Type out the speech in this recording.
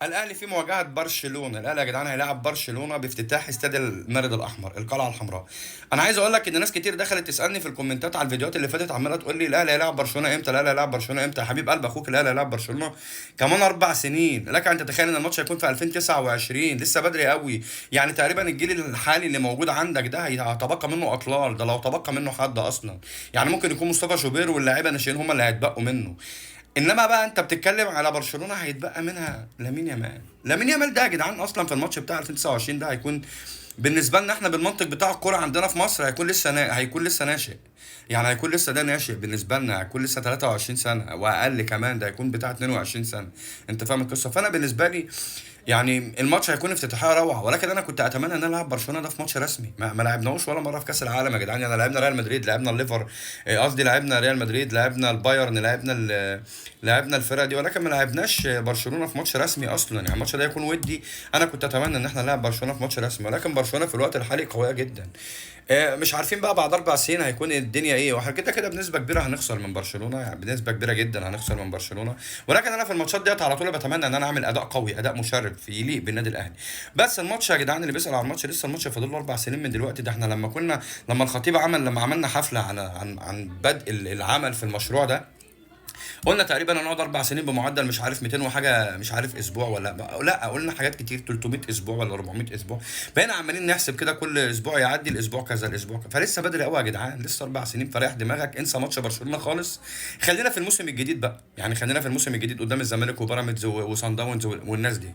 الاهلي في مواجهه برشلونه. الاهلي يا جدعان هيلاعب برشلونه بافتتاح استاد المارد الاحمر، القلعه الحمراء. انا عايز اقول لك ان ناس كتير دخلت تسالني في الكومنتات على الفيديوهات اللي فاتت، عماله تقول لي الاهلي هيلاعب برشلونه امتى، الاهلي هيلاعب برشلونه امتى. يا حبيب قلب اخوك، الاهلي هيلاعب برشلونه كمان 4 سنين. لك ان تتخيل ان الماتش هيكون في 2029؟ لسه بدري قوي. يعني تقريبا الجيل الحالي اللي موجود عندك ده هيتبقى منه اطلال، ده لو تبقى منه حد اصلا. يعني ممكن يكون مصطفى شوبير واللاعيبه الناشئين هم اللي هيتبقوا منه. انما بقى انت بتتكلم على برشلونه هيتبقى منها لامين يامال. لامين يامال ده يا جدعان اصلا في الماتش بتاع 2029 ده هيكون بالنسبه لنا احنا بالمنطق بتاع الكوره عندنا في مصر هيكون لسه ناشئ. يعني هيكون لسه ده ناشئ بالنسبه لنا، هيكون لسه 23 سنه واقل كمان، ده هيكون بتاع 22 سنه. انت فاهم القصه؟ فانا بالنسبه لي يعني الماتش هيكون افتتاحيه روعه، ولكن انا كنت اتمنى ان انا العب برشلونه ده في ماتش رسمي. ما لعبناهوش ولا مره في كاس العالم يا جدعان. يعني لعبنا ريال مدريد، لعبنا الليفر، قصدي لعبنا ريال مدريد، لعبنا البايرن، لعبنا الفرقه دي، ولكن ما لعبناش برشلونه في ماتش رسمي اصلا. يعني الماتش ده يكون ودي. انا كنت اتمنى ان احنا نلعب برشلونه في ماتش رسمي، ولكن برشلونه في الوقت الحالي قويه جدا. مش عارفين بقى بعد 4 سنين هيكون الدنيا ايه. واحنا كده كده بنسبه كبيره هنخسر من برشلونه، يعني بنسبه كبيره جدا هنخسر من برشلونه. ولكن انا في الماتشات ديت على طول بتمنى ان انا اعمل اداء قوي، اداء مشرف يليق بالنادي الاهلي. بس الماتش يا جدعان اللي بيسال على الماتش، لسه الماتش فاضل له 4 سنين من دلوقتي. ده احنا لما الخطيب لما عملنا حفله عن بدء العمل في المشروع ده، قلنا تقريبا هنقعد 4 سنين بمعدل مش عارف 200 وحاجه، مش عارف اسبوع ولا لا، قلنا حاجات كتير، 300 اسبوع ولا 400 اسبوع. بقينا عمالين نحسب كده كل اسبوع يعدي الاسبوع كذا، الاسبوع كذا. فلسه بدري قوي يا جدعان، لسه 4 سنين. فريح دماغك، انسى ماتش برشلونه خالص. خلينا في الموسم الجديد بقى، يعني خلينا في الموسم الجديد قدام الزمالك وبيراميدز وصن داونز والناس دي.